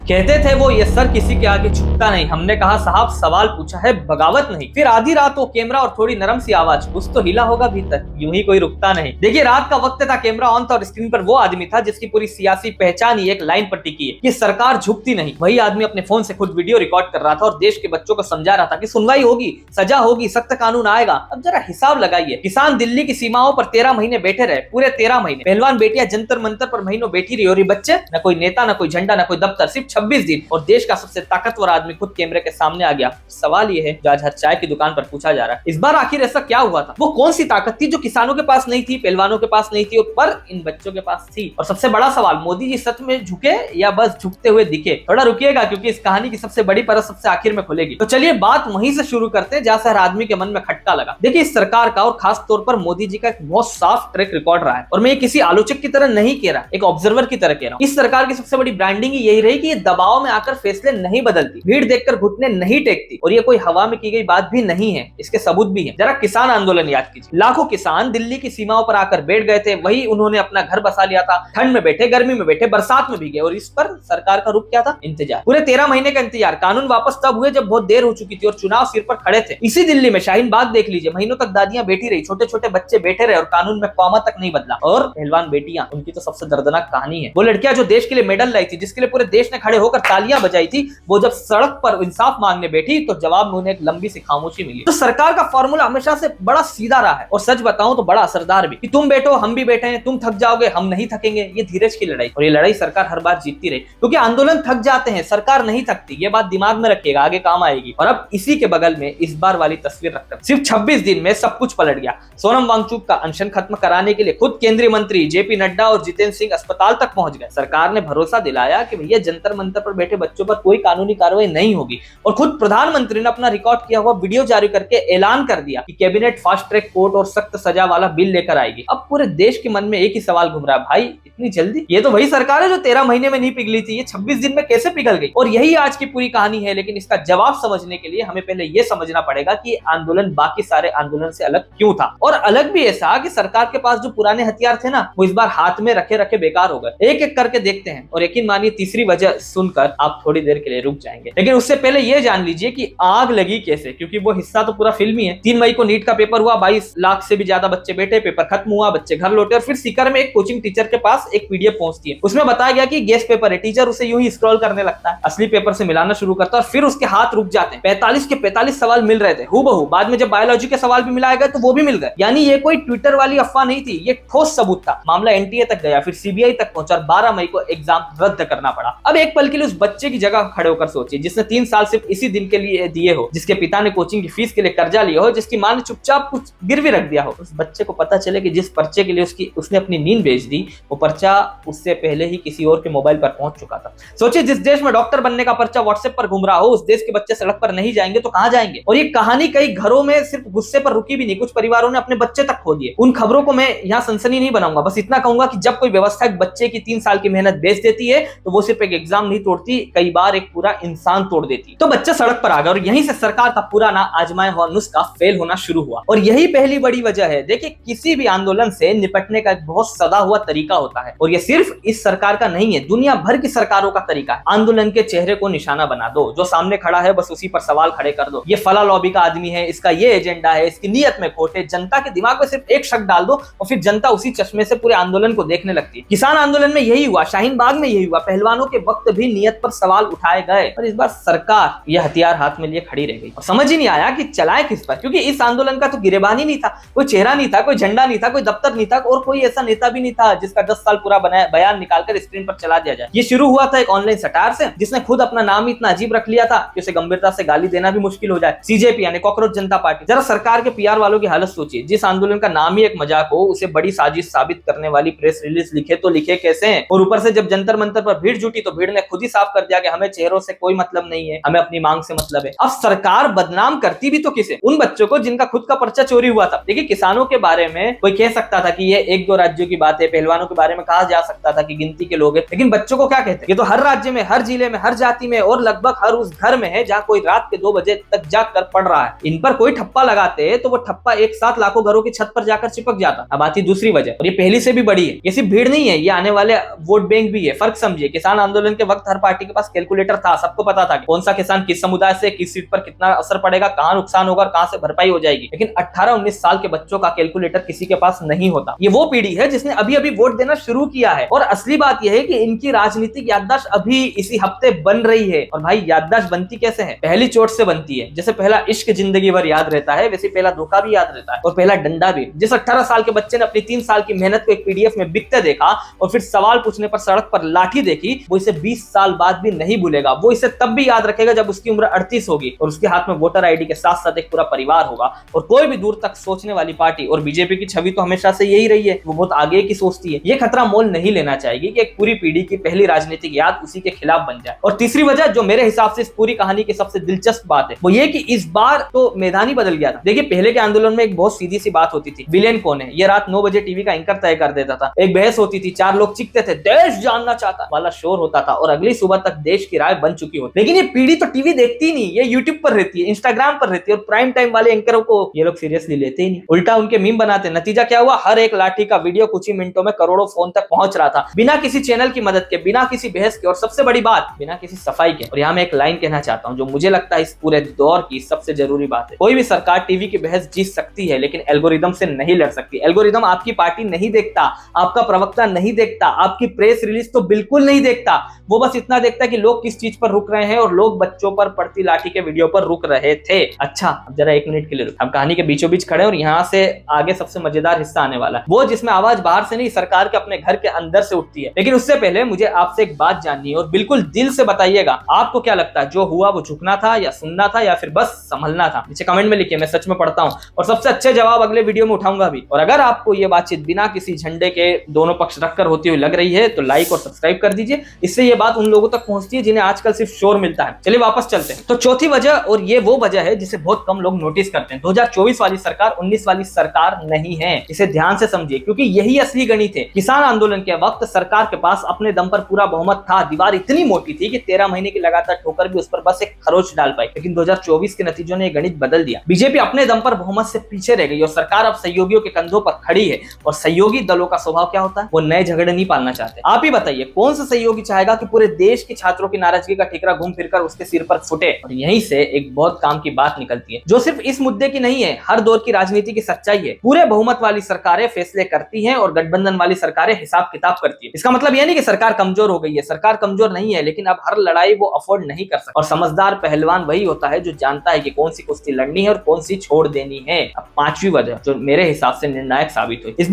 कहते थे वो ये सर किसी के आगे झुकता नहीं। हमने कहा साहब सवाल पूछा है बगावत नहीं। फिर आधी रात वो कैमरा और थोड़ी नरम सी आवाज, कुछ तो हिला होगा भीतर, यूं ही कोई रुकता नहीं। देखिए रात का वक्त था, कैमरा ऑन था और स्क्रीन पर वो आदमी था जिसकी पूरी सियासी पहचान ही एक लाइन पर टिकी है कि सरकार झुकती नहीं। वही आदमी अपने फोन से खुद वीडियो रिकॉर्ड कर रहा था और देश के बच्चों को समझा रहा था कि सुनवाई होगी, सजा होगी, सख्त कानून आएगा। अब जरा हिसाब लगाइए, किसान दिल्ली की सीमाओं पर 13 महीने बैठे रहे, पूरे 13 महीने। पहलवान बेटियां जंतर मंतर पर महीनों बैठी रही और ये बच्चे, न कोई नेता, न कोई झंडा, न कोई दफ्तर, सिर्फ 26 दिन और देश का सबसे ताकतवर आदमी खुद कैमरे के सामने आ गया। सवाल ये है जो आज हर चाय की दुकान पर पूछा जा रहा है, इस बार आखिर ऐसा क्या हुआ था? वो कौन सी ताकत थी जो किसानों के पास नहीं थी, पहलवानों के पास नहीं थी, पर इन बच्चों के पास थी? और सबसे बड़ा सवाल, मोदी जी सच में झुके या बस झुकते हुए दिखे? थोड़ा रुकिएगा क्योंकि इस कहानी की सबसे बड़ी परत सबसे आखिर में खुलेगी। तो चलिए बात वहीं से शुरू करते हैं जहां से हर आदमी के मन में खटका लगा। देखिए इस सरकार का और खास तौर पर मोदी जी का एक बहुत साफ ट्रैक रिकॉर्ड रहा है और मैं किसी आलोचक की तरह नहीं कह रहा, एक ऑब्जर्वर की तरह कह रहा हूं। इस सरकार की सबसे बड़ी ब्रांडिंग यही रही कि ये दबाव में आकर फैसले नहीं बदलती, भीड़ देखकर घुटने नहीं टेकती और ये कोई हवा में की गई बात भी नहीं है, इसके सबूत भी हैं। जरा किसान आंदोलन याद कीजिए। लाखों किसान दिल्ली की सीमाओं पर आकर बैठ गए थे, वही उन्होंने अपना घर बसा लिया था। ठंड में बैठे, गर्मी में बैठे, बरसात में भीगे और इस पर सरकार का रुख क्या था? इंतजार। पूरे 13 महीने का इंतजार। कानून वापस तब हुए जब बहुत देर हो चुकी थी और चुनाव सिर पर खड़े थे। इसी दिल्ली में शाहीन बाग देख लीजिए, महीनों तक दादियां बैठी रही, छोटे छोटे बच्चे बैठे रहे और कानून में कौमा तक नहीं बदला। और पहलवान बेटियां, उनकी तो सबसे दर्दनाक कहानी है। वो लड़कियां जो देश के लिए मेडल लाई थी, जिसके लिए पूरे देश ने खड़े होकर तालियां बजाई थी, वो जब सड़क पर इंसाफ मांगने बैठी तो जवाब में उन्हें एक लंबी सी खामोशी मिली। तो सरकार का फॉर्मूला हमेशा से बड़ा सीधा रहा है और सच बताऊं तो बड़ा असरदार भी, कि तुम बैठो हम भी बैठे हैं, तुम थक जाओगे हम नहीं थकेंगे। ये धीरज की लड़ाई, और ये लड़ाई सरकार हर बार जीतती रही क्योंकि आंदोलन थक जाते हैं, सरकार नहीं थकती। ये बात दिमाग में रखिएगा, आगे काम आएगी। और अब इसी के बगल में इस बार वाली तस्वीर रखकर सिर्फ 26 दिन में सब कुछ पलट गया। सोनम वांगचुक का अनशन खत्म कराने के लिए खुद केंद्रीय मंत्री जेपी नड्डा और जितेंद्र सिंह अस्पताल तक पहुंच गए। सरकार ने भरोसा दिलाया कि भैया जंतर मंतर पर बैठे बच्चों पर कोई कानूनी कार्रवाई नहीं होगी और खुद प्रधानमंत्री ने अपना रिकॉर्ड किया हुआ वीडियो जारी करके ऐलान कर दिया कि कैबिनेट फास्ट ट्रैक कोर्ट और सख्त सजा वाला बिल लेकर आएगी। अब पूरे देश के मन में एक ही सवाल घूम रहा है, भाई इतनी जल्दी? ये तो वही सरकार है जो 13 महीने में नहीं पिघली थी, ये 26 दिन में कैसे पिघल गई? और यही आज की पूरी कहानी है। लेकिन इसका जवाब समझने के लिए हमें पहले ये समझना पड़ेगा कि आंदोलन बाकी सारे आंदोलन से अलग क्यों था। और अलग भी ऐसा कि सरकार के पास जो पुराने हथियार थे ना, वो इस बार हाथ में रखे रखे बेकार हो गए। एक एक करके देखते हैं और यकीन मानिए तीसरी वजह सुनकर आप थोड़ी देर के लिए रुक जाएंगे। लेकिन उससे पहले ये जान लीजिए कि आग लगी कैसे, क्योंकि वो हिस्सा तो पूरा फिल्मी है। 3 मई को नीट का पेपर हुआ, 22 लाख से भी ज्यादा बच्चे बैठे, पेपर खत्म हुआ, बच्चे घर लौटे और फिर सीकर में एक कोचिंग टीचर के पास एक पीडीएफ पहुंचती है। उसमें बताया गया कि गेस्ट पेपर है, टीचर उसे यूं ही स्क्रॉल करने लगता है, असली पेपर से मिलाना शुरू करता है और फिर उसके हाथ रुक जाते हैं। 45 के 45 सवाल मिल रहे थे हूबहू। बाद में जब बायोलॉजी के सवाल भी मिलाए गए तो वो भी मिल गए। यानी ये कोई ट्विटर वाली अफवाह नहीं थी, ये ठोस सबूत था। मामला एनटीए तक गया, फिर सीबीआई तक पहुंचा और 12 मई को एग्जाम रद्द करना पड़ा। अब एक पल के लिए उस बच्चे की जगह खड़े होकर सोचिए जिसने 3 साल सिर्फ इसी दिन के लिए दिए हो, जिसके पिता ने कोचिंग की फीस के लिए कर्जा लिया हो, जिसकी मां ने चुपचाप कुछ गिरवी रख दिया हो। उस बच्चे को पता चले कि जिस पर्चे के लिए उसने अपनी नींद बेच दी, वो पर्चा उससे पहले ही किसी और के मोबाइल पर पहुंच चुका था। सोचिए जिस देश में डॉक्टर बनने का पर्चा व्हाट्सएप पर घूम रहा हो, उस देश के बच्चे सड़क पर नहीं जाएंगे तो कहां जाएंगे? और ये कहानी कई घरों में सिर्फ गुस्से पर रुकी भी नहीं, कुछ परिवारों ने अपने बच्चे तक खो दिए। उन खबरों को मैं यहाँ सनसनी नहीं बनाऊंगा, बस इतना कहूंगा कि जब कोई व्यवस्था एक बच्चे की 3 साल की मेहनत बेच देती है तो वो सिर्फ एक एग्जाम नहीं तोड़ती, कई बार एक पूरा इंसान तोड़ देती। तो बच्चे सड़क पर आ गए और यहीं से सरकार का पूरा ना आजमाया हुआ नुस्खा फेल होना शुरू हुआ। और यही पहली बड़ी वजह है। देखिए किसी भी आंदोलन से निपटने का एक बहुत सदा हुआ तरीका होता है और ये सिर्फ इस सरकार का नहीं है, दुनिया भर की सरकारों का तरीका है। आंदोलन के चेहरे को निशाना बना दो, जो सामने खड़ा है बस उसी पर सवाल खड़े कर दो। ये फला लॉबी का आदमी है, इसका ये एजेंडा है, इसकी नीयत में खोट है। जनता के दिमाग में सिर्फ एक शक डाल दो और फिर जनता उसी चश्मे से पूरे आंदोलन को देखने लगती है। किसान आंदोलन में यही हुआ, शाहीन बाग में यही हुआ, पहलवानों के वक्त भी नीयत पर सवाल उठाए गए। और इस बार सरकार यह हथियार हाथ में लिए खड़ी रह गई और समझ ही नहीं आया कि चलाए किस पर, क्योंकि इस आंदोलन का तो गिरेबान ही नहीं था, कोई चेहरा नहीं था, कोई झंडा नहीं था, कोई दफ्तर नहीं था और कोई ऐसा नेता भी नहीं था जिसका 10 साल पूरा बयान निकालकर स्क्रीन पर चला दिया जाए। ये शुरू हुआ था एक ऑनलाइन सटार से, जिसने खुद अपना नाम ही इतना अजीब रख लिया था कि उसे गंभीरता से गाली देना भी मुश्किल हो जाए। सीजेपी यानी कॉकरोच जनता पार्टी। जरा सरकार के पीआर वालों की हालत सोचिए, जिस आंदोलन का नाम ही एक मजाक हो, उसे बड़ी साजिश साबित करने वाली प्रेस रिलीज लिखे तो लिखे कैसे हैं? और ऊपर से जब जंतर मंतर पर भीड़ जुटी तो भीड़ ने खुद ही साफ कर दिया कि हमें चेहरों से कोई मतलब नहीं है, हमें अपनी मांग से मतलब है। अब सरकार बदनाम करती भी तो किसे? उन बच्चों को जिनका खुद का पर्चा चोरी हुआ था। देखिए किसानों के बारे में कोई कह सकता था कि ये 1-2 राज्यों की बात है, पहलवानों के बारे में कहा जा सकता था कि गिनती के लोग हैं, लेकिन बच्चों को क्या कहते हैं? ये तो हर राज्य में, हर जिले में, हर जाति में और लगभग हर उस घर में है जहाँ कोई रात के 2 बजे तक जाग कर पढ़ रहा है। इन पर कोई ठप्पा लगाते तो वो ठप्पा एक साथ लाखों घरों की छत पर जाकर चिपक जाता। अब आती दूसरी वजह, और ये पहली से भी बड़ी है। ये सिर्फ भीड़ नहीं है, ये आने वाले वोट बैंक भी है। फर्क समझिए, किसान आंदोलन के वक्त हर पार्टी के पास कैलकुलेटर था, सबको पता था कि कौन सा किसान किस समुदाय से किस सीट पर कितना असर पड़ेगा, कहां नुकसान होगा और कहां से भरपाई हो जाएगी। लेकिन 18-19 साल के बच्चों का कैलकुलेटर किसी के पास नहीं होता। ये वो पीढ़ी है जिसने अभी अभी वोट देना शुरू किया है और असली बात यह है कि इनकी राजनीतिक याददाश्त अभी इसी हफ्ते बन रही है। और भाई याददाश्त बनती कैसे है? पहली चोट से बनती है। जैसे पहला इश्क जिंदगी भर याद रहता है, वैसे पहला धोखा भी याद रहता है और पहला डंडा भी। जिस 18 साल के बच्चे ने अपनी 3 साल की मेहनत को एक पीडीएफ में बिकते देखा और फिर सवाल पूछने पर सड़क पर लाठी देखी, वो इसे 20 साल बाद भी नहीं भूलेगा। वो इसे तब भी याद रखेगा जब उसकी उम्र 38 होगी और उसके हाथ में वोटर आईडी के साथ साथ एक पूरा परिवार होगा। और कोई भी दूर तक सोचने वाली पार्टी, और बीजेपी की छवि तो हमेशा से यही रही है, वो बहुत आगे की सोचती है, ये खतरा मोल नहीं लेना चाहिए कि एक पूरी पीढ़ी की पहली राजनीतिक याद उसी के खिलाफ बन जाए। और तीसरी वजह जो मेरे हिसाब से इस पूरी कहानी की सबसे दिलचस्प बात है वो ये कि इस बार तो मैदान ही बदल गया था। देखिए पहले के आंदोलन में एक बहुत सीधी सी बात होती थी, विलेन कौन है, ये रात 9 बजे टीवी का एंकर तय कर देता था। एक बहस होती थी, 4 लोग चिखते थे, देश जानना चाहता वाला शोर होता था और अगली सुबह तक देश की राय बन चुकी होती। लेकिन ये पीढ़ी तो टीवी देखती ही नहीं, ये यूट्यूब पर रहती है, इंस्टाग्राम पर रहती है और प्राइम टाइम वाले एंकरों को ये लोग सीरियसली लेते ही नहीं, उल्टा उनके मीम बनाते। नतीजा क्या हुआ? हर एक लाठी का वीडियो कुछ ही मिनटों में करोड़ों फोन तक पहुंच रहा था, बिना किसी चैनल की मदद के, बिना किसी बहस के और सबसे बड़ी बात बिना किसी सफाई के। और यहाँ मैं एक लाइन कहना चाहता हूँ जो मुझे लगता है इस पूरे दौर की सबसे जरूरी बात है। कोई भी सरकार टीवी की बहस जीत सकती है लेकिन एल्गोरिदम से नहीं लड़ सकती। एल्गोरिदम आपकी पार्टी नहीं देखता, आपका प्रवक्ता नहीं देखता, आपकी प्रेस रिलीज तो बिल्कुल नहीं देखता। वो बस इतना देखता है कि लोग किस चीज पर रुक रहे हैं और लोग बच्चों पर पड़ती लाठी के वीडियो पर रुक रहे थे। अच्छा अब जरा 1 मिनट के लिए हम कहानी के बीचों बीच खड़े और यहाँ से आगे सबसे मजेदार हिस्सा आने वाला है, वो जिसमें आवाज बाहर से नहीं सरकार के अपने घर के अंदर से उठती है। लेकिन उससे पहले मुझे आपसे एक बात जाननी है और बिल्कुल दिल से बताइएगा, आपको क्या लगता है जो हुआ वो झुकना था या सुनना था या फिर बस संभलना था? नीचे कमेंट में लिखिए, मैं सच में पढ़ता हूँ और सबसे अच्छे जवाब अगले वीडियो में उठाऊंगा भी। और अगर आपको ये बातचीत बिना किसी झंडे के दोनों पक्ष रखकर होती हुई लग रही है तो लाइक और सब्सक्राइब कर दीजिए, इससे ये बात उन लोगों तक पहुंचती है जिन्हें आजकल सिर्फ शोर मिलता है। चलिए वापस चलते हैं। तो चौथी वजह, और ये वो वजह है जिसे बहुत कम लोग नोटिस करते हैं, 2024 वाली सरकार 19 वाली सरकार नहीं है। इसे ध्यान से समझिए क्योंकि यही असली गणित है। किसान आंदोलन के वक्त सरकार के पास अपने दम पर पूरा बहुमत था, दीवार इतनी मोटी थी कि 13 महीने की लगातार ठोकर भी उस पर बस एक खरोच डाल पाई। लेकिन 2024 के नतीजों ने गणित बदल दिया। बीजेपी अपने दम पर बहुमत से पीछे रह गई और सरकार अब सहयोगियों के कंधों पर खड़ी है। और सहयोगी दलों का स्वभाव क्या होता है? वो नए झगड़े नहीं पालना चाहते। आप ही बताइए कौन सा सहयोगी चाहेगा कि पूरे देश के छात्रों की नाराजगी का ठीकरा घूम फिरकर उसके सिर पर फुटे? और यहीं से एक बहुत काम की बात निकलती है जो सिर्फ इस मुद्दे की नहीं है, हर दौर की राजनीति की सच्चाई है। पूरे बहुमत वाली सरकारें फैसले करती हैं और गठबंधन वाली सरकारें हिसाब किताब करती है। इसका मतलब यह नहीं कि सरकार कमजोर हो गई है, सरकार कमजोर नहीं है, लेकिन अब हर लड़ाई वो अफोर्ड नहीं कर सकती। और समझदार पहलवान वही होता है जो जानता है कि कौन सी कुश्ती लड़नी है और कौन सी छोड़ देनी है। अब 5वीं वजह जो मेरे हिसाब से निर्णायक साबित हुई, इस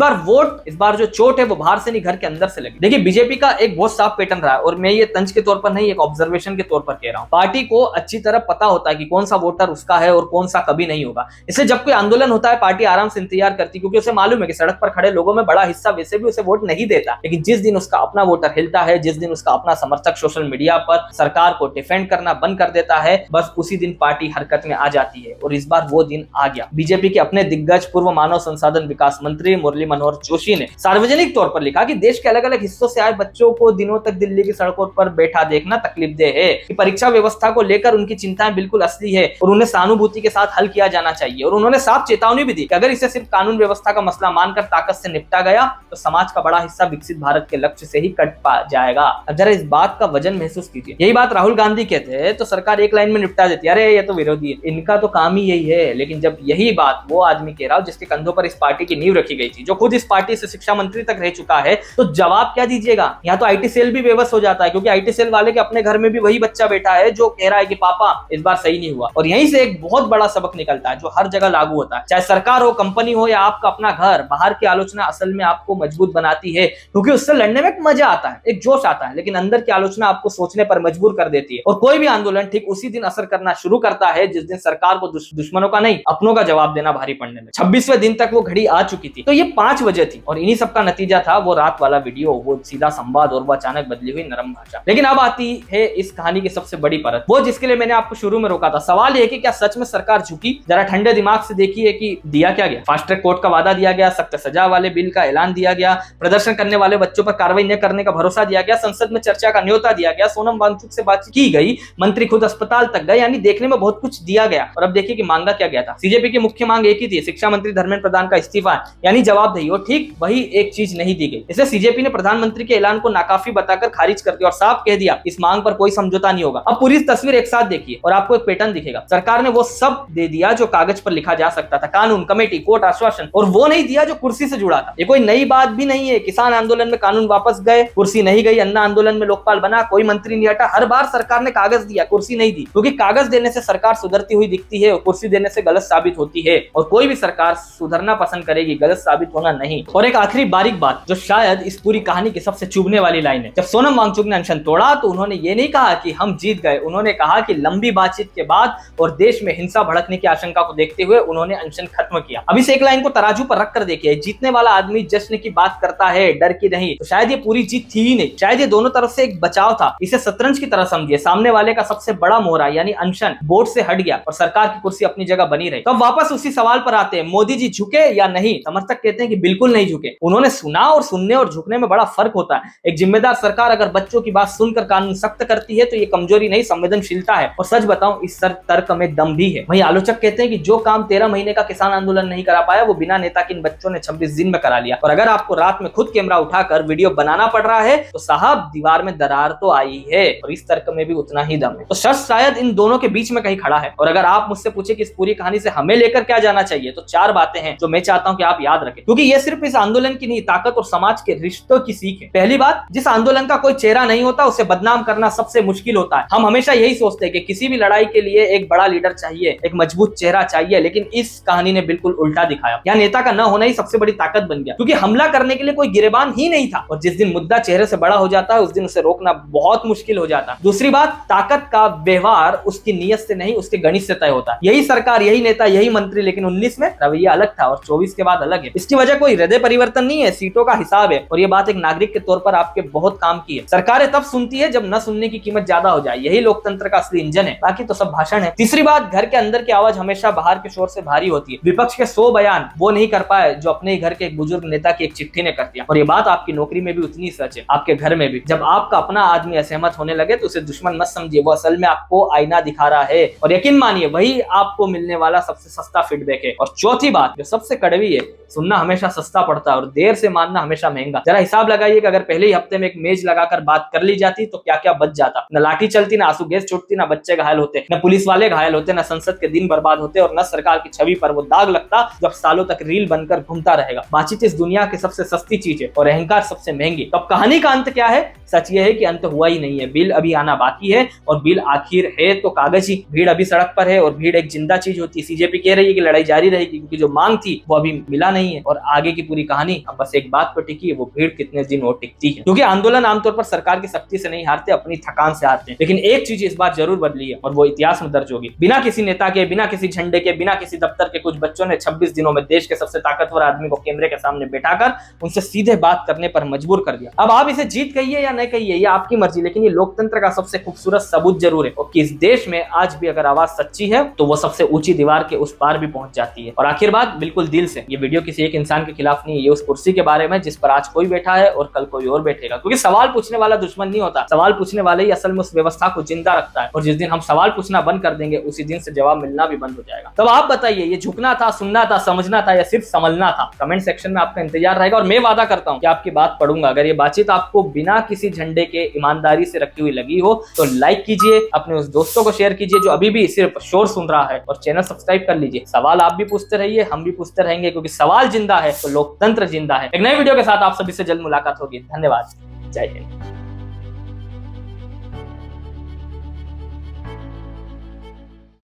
बार जो चोट है वो बाहर से नहीं घर के अंदर से लगी। देखिए बीजेपी का एक बहुत साफ पैटर्न रहा है और मैं ये तंज के तौर पर नहीं, एक ऑब्जर्वेशन के तौर पर कह रहा हूं। पार्टी को अच्छी तरह पता होता है कि कौन सा वोटर उसका है और कौन सा कभी नहीं होगा। इसलिए जब कोई आंदोलन होता है पार्टी आराम से इंतजार करती, क्योंकि उसे मालूम है कि सड़क पर खड़े लोगों में बड़ा हिस्सा वैसे भी उसे वोट नहीं देता। लेकिन जिस दिन उसका अपना वोटर हिलता है, जिस दिन उसका अपना समर्थक सोशल मीडिया पर सरकार को डिफेंड करना बंद कर देता है, बस उसी दिन पार्टी हरकत में आ जाती है। और इस बार वो दिन आ गया। बीजेपी के अपने दिग्गज पूर्व मानव संसाधन विकास मंत्री मुरली मनोहर जोशी ने सार्वजनिक तौर पर लिखा कि देश के अलग अलग हिस्सों से आए बच्चों को दिनों तक दिल्ली की सड़कों पर बैठा देखना तकलीफदेह है, कि परीक्षा व्यवस्था को लेकर उनकी चिंताएं बिल्कुल असली है और उन्हें सहानुभूति के साथ हल किया जाना चाहिए। और उन्होंने साफ चेतावनी भी दी कि अगर इसे सिर्फ कानून व्यवस्था का मसला मानकर ताकत से निपटा गया तो समाज का बड़ा हिस्सा विकसित भारत के लक्ष्य से ही कट पा जाएगा। अब जरा इस बात का वजन महसूस कीजिए। यही बात राहुल गांधी कहते हैं तो सरकार एक लाइन में निपटा देती है, अरे ये तो विरोधी है, इनका तो काम ही यही है। लेकिन जब यही बात वो आदमी कह रहा हो जिसके कंधों पर इस पार्टी की नींव रखी गई थी, जो खुद इस पार्टी से शिक्षा मंत्री तक रह चुका है, तो जवाब क्या दीजिएगा? यहाँ तो आईटी सेल भी बेबस हो जाता है, क्योंकि आईटी सेल वाले के अपने घर में भी वही बच्चा बैठा है जो कह रहा है कि पापा इस बार सही नहीं हुआ। और यहीं से एक बहुत बड़ा सबक निकलता है जो हर जगह लागू होता है, चाहे सरकार हो, कंपनी हो या आपका अपना घर। बाहर की आलोचना असल में आपको मजबूत बनाती है, क्योंकि उससे लड़ने में एक मजा आता है, एक जोश आता है। लेकिन अंदर की आलोचना आपको सोचने पर मजबूर कर देती है। और कोई भी आंदोलन ठीक उसी दिन असर करना शुरू करता है जिस दिन सरकार को दुश्मनों का नहीं अपनों का जवाब देना भारी पड़ने लगे। 26वें दिन तक वो घड़ी आ चुकी थी। तो ये 5 वजह थी और इन्हीं सब का नतीजा था वो रात वाला वीडियो, वो सीधा संवाद और वो अचानक बदली हुई नरम भाषा। लेकिन अब आती है इस कहानी की सबसे बड़ी परत, वो जिसके लिए मैंने आपको शुरू में रोका था। सवाल यह कि क्या सच में सरकार झुकी? जरा ठंडे दिमाग से देखिए कि दिया क्या गया। फास्ट ट्रैक कोर्ट का वादा दिया गया, सख्त सजा वाले बिल का ऐलान दिया गया, प्रदर्शन करने वाले बच्चों पर कार्रवाई न करने का भरोसा दिया गया, संसद में चर्चा का न्योता दिया गया, सोनम वांगचुक से बातचीत की गई, मंत्री खुद अस्पताल तक गए, यानी देखने में बहुत कुछ दिया गया। और अब देखिए कि मांगा क्या गया था। सीजेपी की मुख्य मांग एक ही थी, शिक्षा मंत्री धर्मेंद्र प्रधान का इस्तीफा, यानी जवाबदेही। और ठीक वही एक चीज नहीं दी गई। इसलिए सीजेपी ने प्रधानमंत्री के ऐलान को नाकाफी बताकर खारिज कर दिया और साफ कह दिया इस मांग पर कोई समझौता नहीं होगा। अब पूरी तस्वीर एक साथ देखिए और आपको एक पैटर्न दिखेगा। सरकार ने वो सब दे दिया जो कागज पर लिखा जा सकता था, कानून, कमेटी, कोर्ट, आश्वासन, और वो नहीं दिया जो कुर्सी से जुड़ा था। ये कोई नई बात भी नहीं है। किसान आंदोलन में कानून वापस गए, कुर्सी नहीं गई। अन्ना आंदोलन में लोकपाल बना, कोई मंत्री नहीं हटा। हर बार सरकार ने कागज दिया, कुर्सी नहीं दी, क्योंकि कागज देने से सरकार सुधरती हुई दिखती है और कुर्सी देने से गलत साबित होती है। और कोई भी सरकार सुधरना पसंद करेगी, गलत साबित होना नहीं। और एक आखिरी बारीक बात जो शायद इस पूरी कहानी की सबसे चुभने वाली लाइन है, जब सोनम वांगचुक ने अनशन तोड़ा तो उन्होंने ये नहीं कहा कि हम जीत गए, उन्होंने कहा कि लंबी बातचीत के बाद और देश में हिंसा भड़कने की आशंका को देखते हुए उन्होंने अनशन खत्म किया। अब इस एक लाइन को तराजू पर रखकर देखिए, जीतने वाला आदमी जश्न की बात करता है, डर की नहीं। तो शायद ये पूरी जीत थी ही नहीं, शायद ये दोनों तरफ से एक बचाव था। इसे शतरंज की तरह समझिए, सामने वाले का सबसे बड़ा मोहरा यानी अनशन बोर्ड से हट गया और सरकार की कुर्सी अपनी जगह बनी रही। तो अब वापस उसी सवाल पर आते हैं, मोदी जी झुके या नहीं? समर्थक कहते हैं कि बिल्कुल नहीं झुके। उन्होंने सुना, और सुनने और झुकने में बड़ा फर्क होता है। एक जिम्मेदार सरकार अगर बच्चों की बात सुनकर कानून सख्त करती है तो ये कमजोरी नहीं, संवेदनशीलता है। और सच बताऊं, इस तर्क में दम भी है। वहीं आलोचक कहते हैं कि जो काम 13 महीने का किसान आंदोलन नहीं करा पाया वो बिना नेता के इन बच्चों ने 26 दिन में करा लिया। और अगर आपको रात में खुद कैमरा उठाकर वीडियो बनाना पड़ रहा है तो साहब दीवार में दरार तो आई है, और इस तर्क में भी उतना ही दम है। तो शख्स शायद इन दोनों के बीच में कहीं खड़ा है। और अगर आप मुझसे पूछे कि इस पूरी कहानी से हमें लेकर क्या जाना चाहिए, तो 4 बातें हैं जो मैं चाहता हूं कि आप याद रखें, क्योंकि ये सिर्फ इस आंदोलन की नहीं, ताकत और समाज के रिश्तों की सीख है। पहली बात, जिस आंदोलन का कोई चेहरा नहीं होता उसे बदनाम करना सबसे मुश्किल होता है। हम हमेशा यही सोचते हैं कि किसी भी लड़ाई के लिए एक बड़ा लीडर चाहिए, एक मजबूत चेहरा चाहिए, लेकिन इस कहानी ने बिल्कुल उल्टा दिखाया। यहाँ नेता का न होना ही सबसे बड़ी ताकत बन गया, क्योंकि हमला करने के लिए कोई गिरेबान ही नहीं था। और जिस दिन मुद्दा चेहरे से बड़ा हो जाता है उस दिन उसे रोकना बहुत मुश्किल हो जाता है। दूसरी बात, ताकत का व्यवहार उसकी नीयत से नहीं उसके गणित से तय होता है। यही सरकार, यही नेता, यही मंत्री, लेकिन 19 में रवैया अलग था और 24 के बाद अलग है। इसकी वजह कोई हृदय परिवर्तन नहीं है, सीटों का हिसाब है। और ये बात एक नागरिक के तौर पर आपके बहुत काम की है। सरकारें तब सुनती है जब न सुनने की कीमत ज्यादा हो जाए, यही लोकतंत्र का असली इंजन है, बाकी तो सब भाषण है। तीसरी बात, घर के अंदर की आवाज हमेशा बाहर के शोर से भारी होती है। विपक्ष के 100 बयान वो नहीं कर पाए जो अपने ही घर के एक बुजुर्ग नेता की एक चिट्ठी ने कर दिया। और ये बात आपकी नौकरी में भी उतनी सच है, आपके घर में भी। जब आपका अपना आदमी असहमत होने लगे तो उसे दुश्मन मत समझिए, वो असल में आपको आईना दिखा रहा है। और यकीन मानिए वही आपको मिलने वाला सबसे सस्ता फीडबैक है। और चौथी बात जो सबसे कड़वी है, सुनना हमेशा सस्ता पड़ता है और देर से मानना हमेशा महंगा। जरा हिसाब लगाइए कि अगर पहले ही हफ्ते में एक मेज लगाकर बात कर ली जाती तो क्या क्या बच जाता। न लाठी चलती, न आंसू गैस छूटती, न बच्चे घायल होते, न पुलिस वाले घायल होते, न संसद के दिन बर्बाद होते, और न सरकार की छवि पर वो दाग लगता जब सालों तक रील बनकर घूमता रहेगा। बातचीत इस दुनिया की सबसे सस्ती चीज है और अहंकार सबसे महंगी। तो अब कहानी का अंत क्या है? सच ये है कि अंत हुआ ही नहीं है, बिल अभी आना बाकी है। और बिल आखिर है तो कागज ही। भीड़ अभी सड़क पर है और भीड़ एक जिंदा चीज होती है। सीजेपी कह रही है कि लड़ाई जारी रहेगी, क्योंकि जो मांग थी वो अभी मिला नहीं है। और आगे की पूरी कहानी अब बस एक बात पर टिकी है, वो भीड़ कितने दिन और टिकती है। क्योंकि आंदोलन आमतौर पर सरकार की सख्ती से नहीं हारते, अपनी थकान से हारते हैं। लेकिन एक चीज इस बार जरूर बदली है और वो इतिहास में दर्ज होगी। बिना किसी नेता के, बिना किसी झंडे के, बिना किसी दफ्तर के कुछ बच्चों ने 26 दिनों में देश के सबसे ताकतवर आदमी को कैमरे के सामने बैठाकर उनसे सीधे बात करने पर मजबूर कर दिया। अब आप इसे जीत कहिए या नहीं कहिए, ये आपकी मर्जी, लेकिन ये लोकतंत्र का सबसे खूबसूरत सबूत जरूर है। और कि इस देश में आज भी अगर आवाज सच्ची है तो वो सबसे ऊंची दीवार के उस पार भी पहुंच जाती है। और आखिर बात, बिल्कुल दिल से, ये वीडियो किसी एक इंसान के खिलाफ नहीं है, ये उस कुर्सी के बारे में जिस पर आज कोई बैठा है और कल कोई और बैठेगा। क्योंकि सवाल पूछने वाला दुश्मन नहीं होता, सवाल पूछने वाले ही असल में उस व्यवस्था को जिंदा रखता है। और जिस दिन हम सवाल पूछना बंद कर देंगे उसी दिन से जवाब मिलना भी बंद हो जाएगा। तब आप बताइए, ये झुकना था, सुनना था, समझना था, या सिर्फ समझना था? कमेंट सेक्शन में आपका इंतजार रहेगा और मैं वादा करता हूं कि आपकी बात पढ़ूंगा। अगर ये बातचीत आपको बिना किसी झंडे के ईमानदारी से रखी हुई लगी हो तो लाइक कीजिए, अपने उस दोस्तों को शेयर कीजिए जो अभी भी सिर्फ शोर सुन रहा है, और चैनल सब्सक्राइब कर लीजिए। सवाल आप भी पूछते रहिए, हम भी पूछते रहेंगे, क्योंकि सवाल जिंदा है तो लोकतंत्र जिंदा है। एक नए वीडियो के साथ आप सभी से जल्द मुलाकात होगी। धन्यवाद। जय हिंद।